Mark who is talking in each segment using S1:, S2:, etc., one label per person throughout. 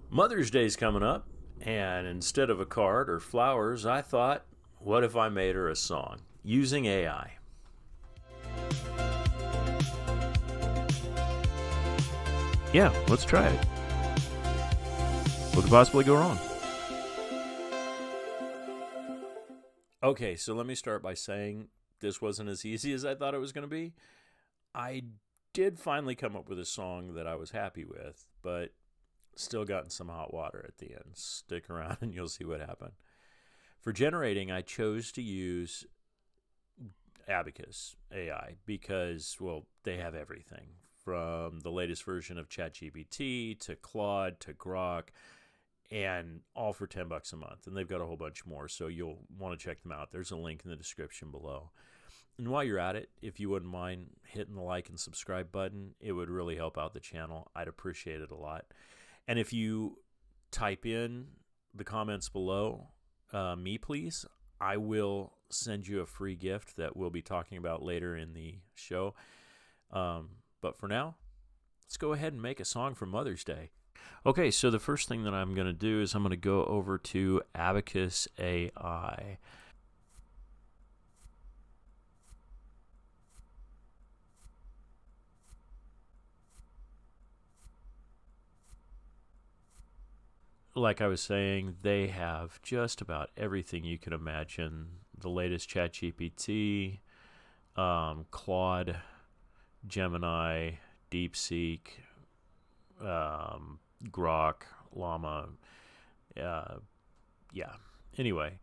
S1: Mother's Day's coming up, and instead of a card or flowers, I thought, what if I made her a song using AI? Yeah, let's try it. What could possibly go wrong? Okay, so let me start by saying this wasn't as easy as I thought it was going to be. I did finally come up with a song that I was happy with, but still got in some hot water at the end. Stick around and you'll see what happened. For generating, I chose to use Abacus.AI because, well, they have everything from the latest version of ChatGPT to Claude to Grok, and all for $10 a month. And they've got a whole bunch more, so you'll want to check them out. There's a link in the description below. And while you're at it, if you wouldn't mind hitting the like and subscribe button, it would really help out the channel. I'd appreciate it a lot. And if you type in the comments below, me please, I will send you a free gift that we'll be talking about later in the show. But for now, let's go ahead and make a song for Mother's Day. Okay, so the first thing that I'm going to do is I'm going to go over to Abacus.AI. Like I was saying, they have just about everything you can imagine. The latest ChatGPT, Claude, Gemini, DeepSeek, Grok, Llama. Yeah. Anyway,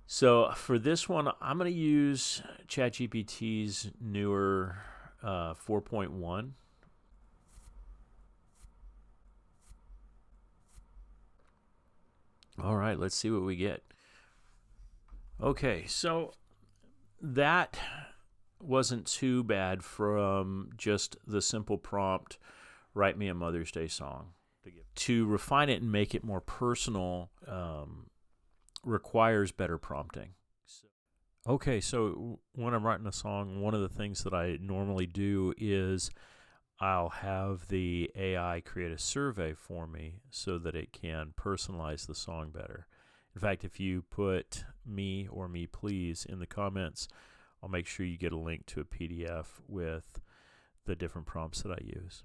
S1: so for this one, I'm going to use ChatGPT's newer 4.1. All right, let's see what we get. Okay, so that wasn't too bad from just the simple prompt, write me a Mother's Day song. To refine it and make it more personal requires better prompting. Okay, so when I'm writing a song, one of the things that I normally do is I'll have the AI create a survey for me so that it can personalize the song better. In fact, if you put me or me please in the comments, I'll make sure you get a link to a PDF with the different prompts that I use.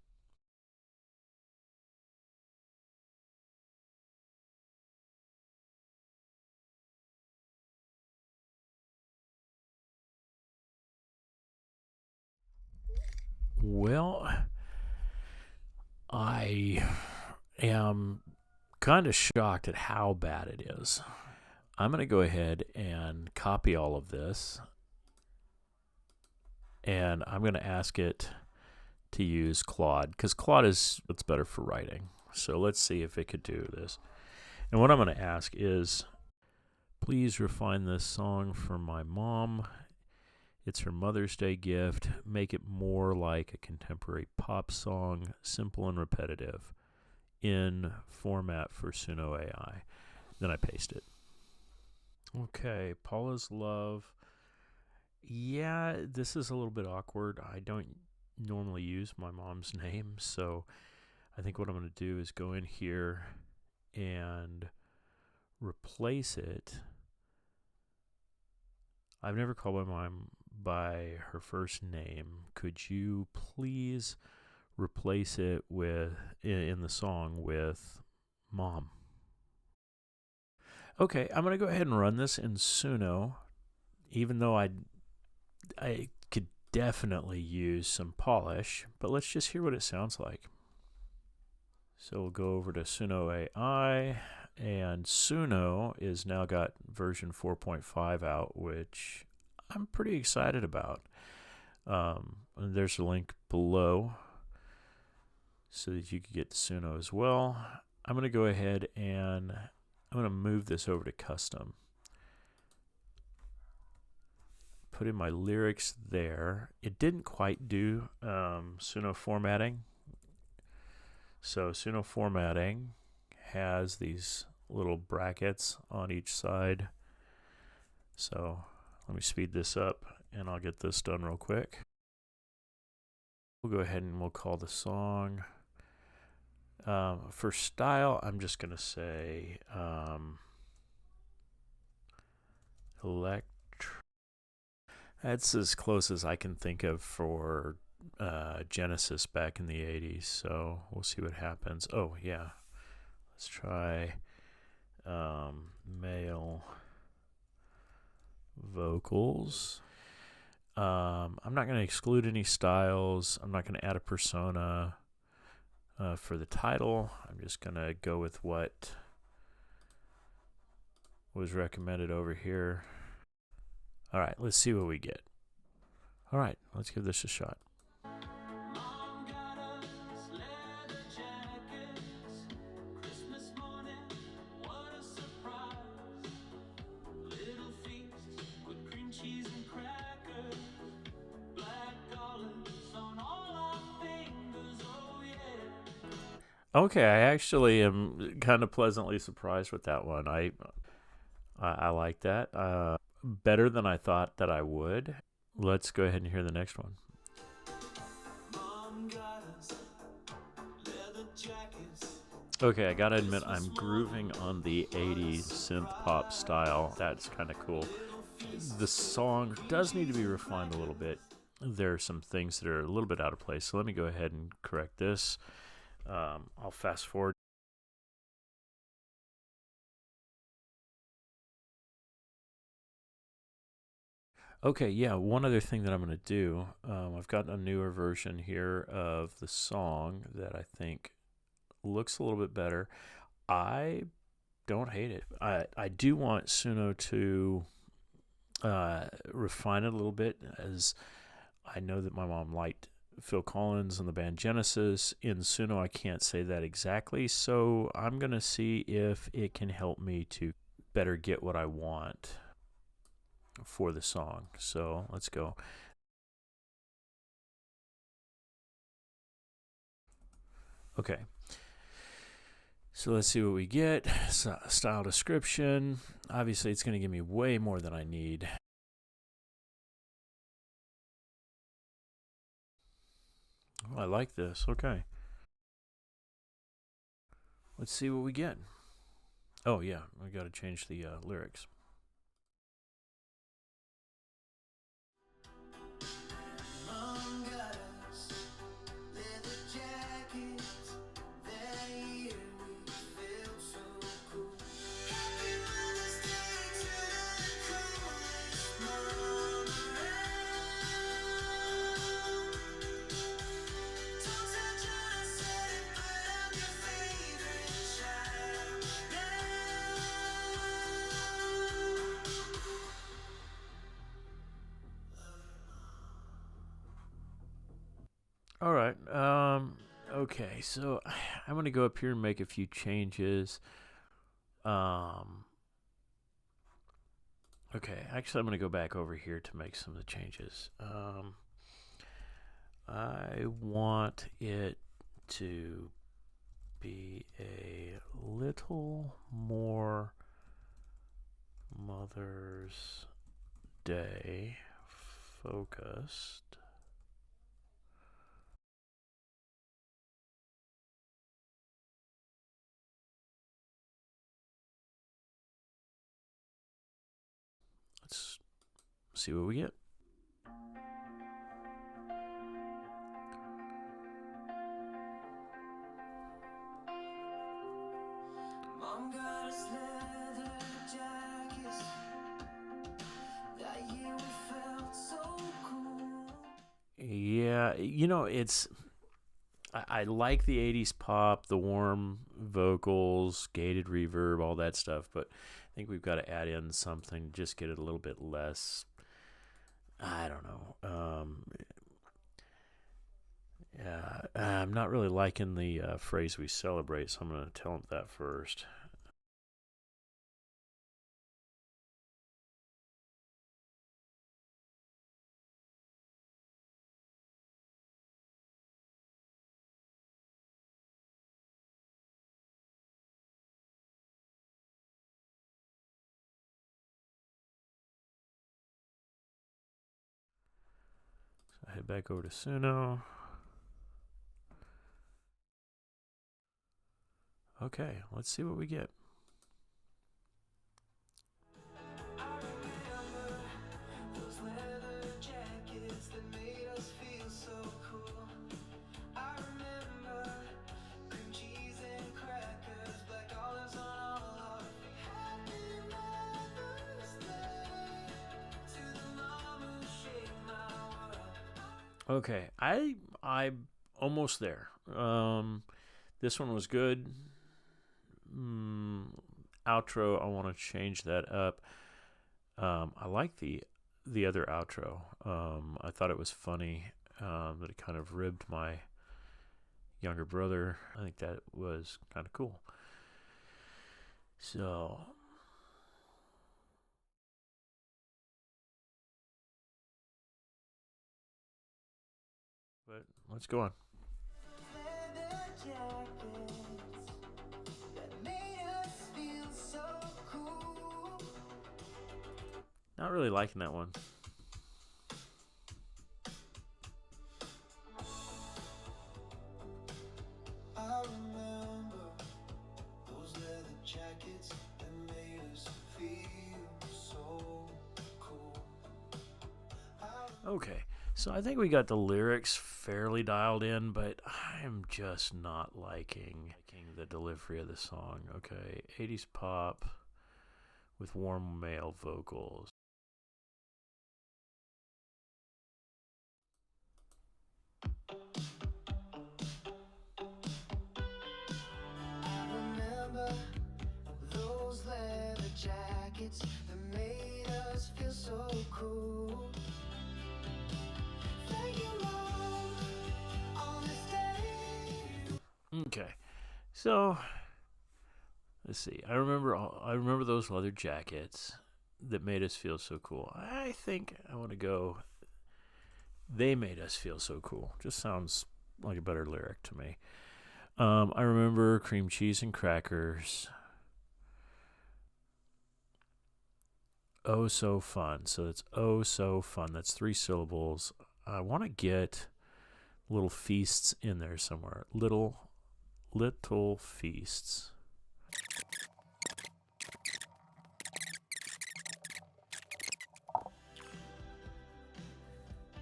S1: Well, I am kind of shocked at how bad it is. I'm going to go ahead and copy all of this, and I'm going to ask it to use Claude because Claude is what's better for writing. So let's see if it could do this. And what I'm going to ask is, please refine this song for my mom. It's her Mother's Day gift. Make it more like a contemporary pop song, simple and repetitive, in format for Suno AI. Then I paste it. Okay, Paula's Love. Yeah, this is a little bit awkward. I don't normally use my mom's name, so I think what I'm going to do is go in here and replace it. I've never called my mom by her first name. Could you please replace it with in the song with mom? Okay, I'm going to go ahead and run this in Suno, even though I could definitely use some polish, but let's just hear what it sounds like. So we'll go over to Suno AI, and Suno is now got version 4.5 out, which I'm pretty excited about. And there's a link below so that you can get to Suno as well. I'm going to go ahead and I'm going to move this over to custom. Put in my lyrics there. It didn't quite do Suno formatting. So Suno formatting has these little brackets on each side. So let me speed this up and I'll get this done real quick. We'll go ahead and we'll call the song For style, I'm just going to say elect. That's as close as I can think of for Genesis back in the 80s. So we'll see what happens. Oh, yeah. Let's try male vocals. I'm not going to exclude any styles. I'm not going to add a persona for the title. I'm just going to go with what was recommended over here. All right, let's see what we get. All right, let's give this a shot. Okay, I actually am kind of pleasantly surprised with that one. I like that. Better than I thought that I would. Let's go ahead and hear the next one. Okay, I gotta admit, I'm grooving on the 80s synth pop style. That's kind of cool. The song does need to be refined a little bit. There are some things that are a little bit out of place, so let me go ahead and correct this. I'll fast forward. Okay, yeah, one other thing that I'm going to do, I've got a newer version here of the song that I think looks a little bit better. I don't hate it. I do want Suno to refine it a little bit, as I know that my mom liked Phil Collins and the band Genesis. In Suno, I can't say that exactly, so I'm going to see if it can help me to better get what I want for the song. So let's go. Okay. So let's see what we get. Style description. Obviously, it's going to give me way more than I need. Oh, I like this. Okay. Let's see what we get. Oh, yeah. I got to change the lyrics. All right. Okay. So I'm going to go up here and make a few changes. Okay. Actually, I'm going to go back over here to make some of the changes. I want it to be a little more Mother's Day focused. Let's see what we get. Mom got us leather jackets. That year we felt so cool. Yeah, it's. I like the 80s pop, the warm vocals, gated reverb, all that stuff, but I think we've got to add in something, just get it a little bit less. I don't know. Yeah, I'm not really liking the phrase we celebrate, so I'm going to tell them that first. So I head back over to Suno. Okay, let's see what we get. Okay, I almost there. This one was good. Outro, I want to change that up. I like the other outro. I thought it was funny that it kind of ribbed my younger brother. I think that was kind of cool. So, but let's go on. Not really liking that one. Okay, so I think we got the lyrics fairly dialed in, but I'm just not liking the delivery of the song. Okay, 80s pop with warm male vocals. Okay, so let's see. I remember those leather jackets that made us feel so cool. I think I want to go. They made us feel so cool. Just sounds like a better lyric to me. I remember cream cheese and crackers. Oh, so fun. So it's oh, so fun. That's 3 syllables. I want to get little feasts in there somewhere. Little feasts.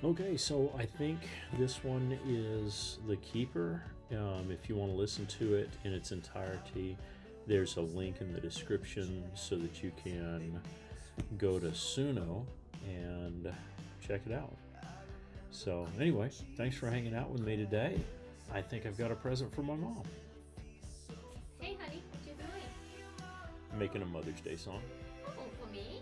S1: Okay, so I think this one is the keeper. If you want to listen to it in its entirety, there's a link in the description so that you can go to Suno and check it out. So anyway, thanks for hanging out with me today. I think I've got a present for my mom.
S2: Hey honey, what you doing?
S1: Making a Mother's Day song.
S2: Oh, for me?